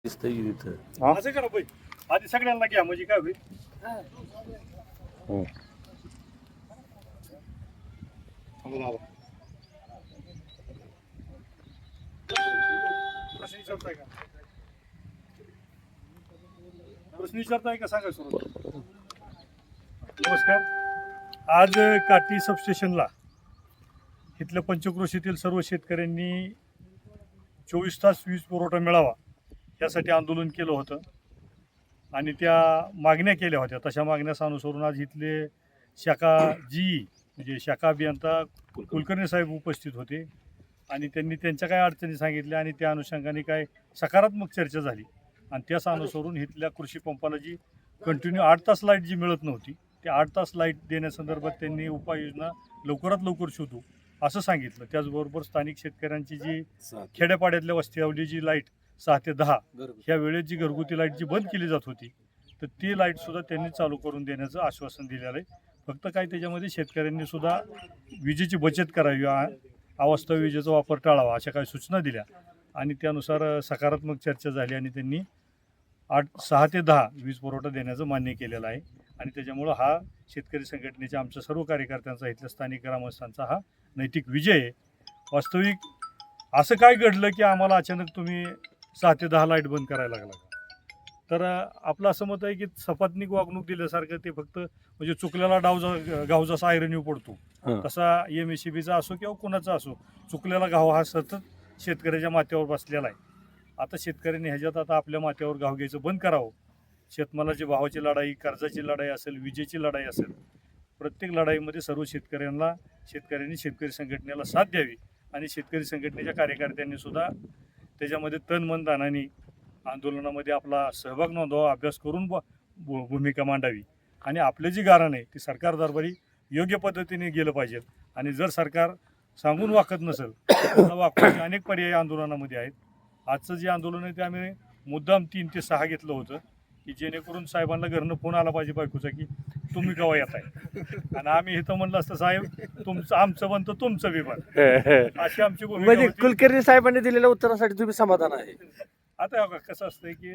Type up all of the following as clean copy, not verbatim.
दिसतंय इथं. असं करा बाई, आधी सगळ्यांना घ्या म्हणजे काय होईल. हो. प्रश्न विचारताय का? प्रश्न विचारताय का सांगा सुरू. नमस्कार. आज काटी सबस्टेशनला इथल्या पंचक्रोशीतील सर्व शेतकऱ्यांनी 24 तास वीज पुरवठा मिळावा यासाठी आंदोलन केलं होतं आणि त्या मागण्या केल्या होत्या. तशा मागण्यास अनुसरून आज इथले शाखा म्हणजे शाखा अभियंता कुलकर्णी साहेब उपस्थित होते आणि त्यांनी त्यांच्या काय अडचणी सांगितल्या आणि त्या अनुषंगाने काय सकारात्मक चर्चा झाली आणि त्याच अनुसरून इथल्या कृषी पंपाला जी कंटिन्यू 8 तास लाईट जी मिळत नव्हती ते 8 तास लाईट देण्यासंदर्भात त्यांनी उपाययोजना लवकरात लवकर शोधू असं सांगितलं. त्याचबरोबर स्थानिक शेतकऱ्यांची जी खेड्यापाड्यातल्या वस्तीवली जी लाईट 6 ते 10 ह्या वेळेत जी घरगुती लाईट जी बंद केली जात होती तर ती लाईटसुद्धा त्यांनी चालू करून देण्याचं आश्वासन दिलेलं आहे. फक्त काय त्याच्यामध्ये शेतकऱ्यांनी सुद्धा विजेची बचत करावी, अवास्तव विजेचा वापर टाळावा अशा काही सूचना दिल्या आणि त्यानुसार सकारात्मक चर्चा झाली आणि त्यांनी 6 ते 10 वीज पुरवठा देण्याचं मान्य केलेलं आहे आणि त्याच्यामुळं हा शेतकरी संघटनेच्या आमच्या सर्व कार्यकर्त्यांचा इथल्या स्थानिक ग्रामस्थांचा हा नैतिक विजय आहे. वास्तविक असं काय घडलं की आम्हाला अचानक तुम्ही 6 ते 10 लाईट बंद करायला लागला? तर आपलं असं मत आहे की सपात्निक वागणूक दिल्यासारखं ते फक्त म्हणजे चुकलेला गाव जसा ऐरणीव पडतो तसा MSEBीचा असो किंवा कुणाचा असो चुकलेला गाव हा सतत शेतकऱ्याच्या माथ्यावर बसलेला आहे. आता शेतकऱ्यांनी ह्याच्यात आता आपल्या माथ्यावर गाव घ्यायचं बंद करावं. शेतमालाची भावाची लढाई, कर्जाची लढाई असेल, विजेची लढाई असेल, प्रत्येक लढाईमध्ये सर्व शेतकऱ्यांनी शेतकरी संघटनेला साथ द्यावी आणि शेतकरी संघटनेच्या कार्यकर्त्यांनी सुद्धा त्याच्यामध्ये तन मन धनाने आंदोलनामध्ये आपला सहभाग नोंदवावा, अभ्यास करून भूमिका मांडावी आणि आपले जी गारण आहे ती सरकार दरबारी योग्य पद्धतीने गेलं पाहिजे. आणि जर सरकार सांगून वाकत नसेल तर वाकण्याचे अनेक पर्याय आंदोलनामध्ये आहेत. आजचं जे आंदोलन आहे ते आम्ही मुद्दाम 3 ते 6 घेतलं होतं की जेणेकरून साहेबांना घरनं फोन आला पाहिजे बायकोचा की तुम्ही केव्हा येत आहे आणि आम्ही इथं म्हणलं असतं साहेब तुमचं आमचं बनतं तुमचं विमान अशी आमची भूमिका म्हणजे होती. कुलकर्णी साहेबांनी दिलेल्या उत्तरासाठी तुम्ही समाधान आहे? आता कसं असतंय की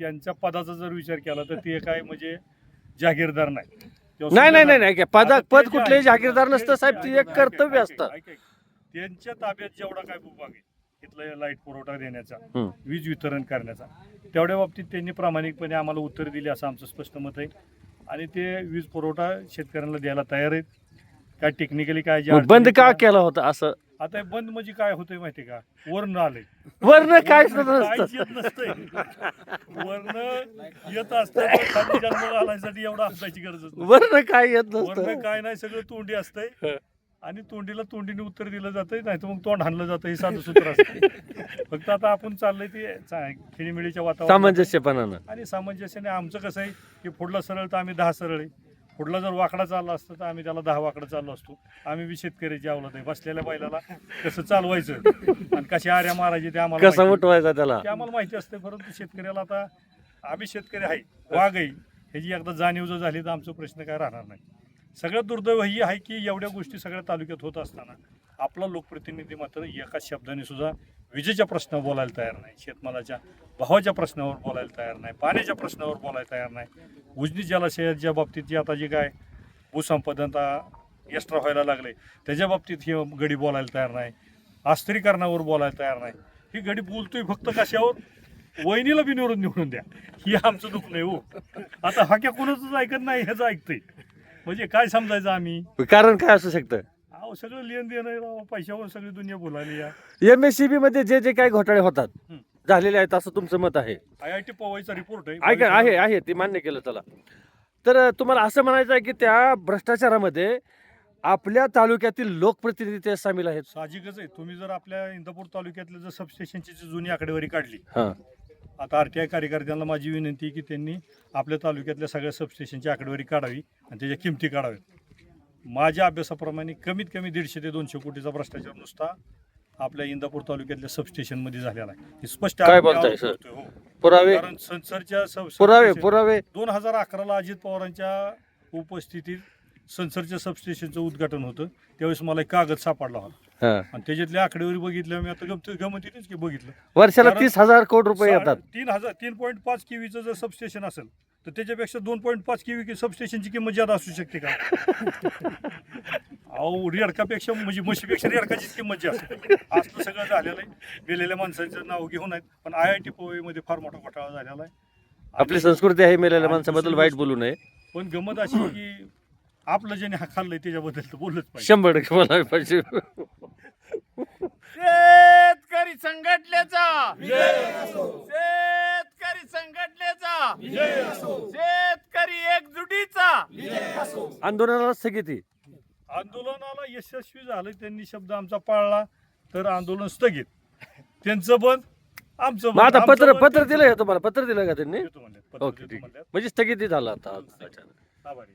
त्यांच्या पदाचा जर विचार केला तर ते काय म्हणजे जागीरदार नाही. नाही पद कुठलेही जागीरदार नसतं साहेब, ते एक कर्तव्य असतं. त्यांच्या ताब्यात जेवढा काय भूभाग आहे इथला लाईट पुरवठा देण्याचा, वीज वितरण करण्याचा, तेवढ्या बाबतीत त्यांनी प्रामाणिकपणे आम्हाला उत्तर दिली असं आमचं स्पष्ट मत आहे आणि ते वीज पुरवठा शेतकऱ्यांना द्यायला तयार आहेत. काय टेक्निकली काय जे बंद का केला होता असं? आता बंद म्हणजे काय होतंय माहितीये का, वर्ण आलंय, वर्ण काय येत नसतंय, वर्ण येत असतं खाली जन्म घालायसाठी एवढं असायची गरज नाही. वर्ण काय येत वर्ण नसतं. काय नाही, सगळं तोंडी असतंय आणि तोंडीने उत्तर दिलं जातंय, नाही तर मग तोंड हाणलं जातं, हे साधं सूत्र असतं. फक्त आता आपण चाललंय ते खेळीमेळीच्या वातावरण सामंजस्यपणानं आणि सामंजस्याने. आमचं कसं आहे की पुढला सरळ तर आम्ही 10 सरळ आहे, पुढला जर वाकडा चालला असतं तर आम्ही त्याला 10 वाकडा चाललो असतो. आम्ही बी शेतकऱ्याची अवलाद आहे. बसलेल्या बैलाला कसं चालवायचं आणि कशा आऱ्या मारायचे ते आम्हाला कसा उठवायचा त्याला ते आम्हाला माहिती असते. परंतु शेतकऱ्याला आता आम्ही शेतकरी आहे, वाघ आहे, ह्याची एकदा जाणीव जर झाली तर आमचा प्रश्न काय राहणार नाही. सगळ्यात दुर्दैव ही आहे की एवढ्या गोष्टी सगळ्या तालुक्यात होत असताना आपला लोकप्रतिनिधी मात्र एका शब्दाने सुद्धा विजेच्या प्रश्नावर बोलायला तयार नाही, शेतमालाच्या भावाच्या प्रश्नावर बोलायला तयार नाही, पाण्याच्या प्रश्नावर बोलायला तयार नाही, उजनी जलाशयाच्या बाबतीत जी आता जी काय भूसंपादनता एक्स्ट्रा व्हायला लागले त्याच्या बाबतीत ही गडी बोलायला तयार नाही, आस्त्रीकरणावर बोलायला तयार नाही. ही गडी बोलतोय फक्त कशावर, वहिनीला बिनविरोध निवडून द्या, ही आमचं दुःख नाही हो. आता हा क्या कोणाचंच ऐकत नाही, ह्याचं ऐकतंय म्हणजे काय समजायचं आम्ही? कारण काय असू शकतं? अहो सगळं लेन देण पैशावर सगळी दुनिया बोलायली. MSEB मध्ये जे जे काही घोटाळे होतात झालेले आहेत असं तुमचं मत आहे? IIT पवईचा रिपोर्ट आहे ते मान्य केलं त्याला. तर तुम्हाला असं म्हणायचं आहे की त्या भ्रष्टाचारामध्ये आपल्या तालुक्यातील लोकप्रतिनिधी ते सामील आहेत? साहजिकच आहे. तुम्ही जर आपल्या इंदापूर तालुक्यातल्या जर सबस्टेशनची जी जुनी आकडेवारी काढली, हां, आता RTI कार्यकर्त्यांना माझी विनंती आहे की त्यांनी आपल्या तालुक्यातल्या सगळ्या सबस्टेशनची आकडेवारी काढावी आणि त्याच्या किमती काढाव्यात. माझ्या अभ्यासाप्रमाणे कमीत कमी 150 ते 200 कोटीचा भ्रष्टाचार नुसता आपल्या इंदापूर तालुक्यातल्या सबस्टेशन मध्ये झालेला आहे. हे स्पष्ट काय बोलताय सर? हो. पुरावे कारण संसरच्या पुरावे 2011ला अजित पवारांच्या उपस्थितीत संसरच्या सबस्टेशनचं उद्घाटन होतं. त्यावेळेस मला एक कागद सापडला होता हा. आणि त्याच्यातली आकडेवारी बघितल्या मी आता गमतीनेच की बघितलं वर्षाला कारण 30,000 कोटी रुपये येतात. 3.5 केवीचं जर सबस्टेशन असेल तर त्याच्यापेक्षा 2.5 केवी सबस्टेशनची किंमत जादा असू शकते का? अहो रेडकापेक्षा म्हणजे म्हशीपेक्षा रेडकाचीच किंमत जास्त आहे. आज तर सगळं झालेलं आहे. मेलेल्या माणसांचं नाव घेऊन आहेत पण IIT मध्ये फार मोठा घोटाळा झालेला आहे. आपली संस्कृती आहे मेलेल्या आणि माणसाबद्दल दुसरी वाईट गोष्ट- बोलू नये. पण गमत अशी की आपलं ज्याने हा खाल्लंय त्याच्याबद्दल तर बोललंच पाहिजे. 100% बोलायला पाहिजे. शेतकरी संघटनेचा शेतकरी संघटनेचा शेतकरी एकजुटीचा आंदोलनाला स्थगिती. आंदोलनाला यशस्वी झालं त्यांनी शब्द आमचा पाळला तर आंदोलन स्थगित. त्यांचं बंद आमचं मग आता आमचं पत्र बंद, पत्र त्यांचं दिलंय का तुम्हाला? पत्र दिलं का त्यांनी? देतो म्हणले. पत्र ओके देतो ठीक म्हणले. म्हणजे स्थगिती झालं आता. आभारी.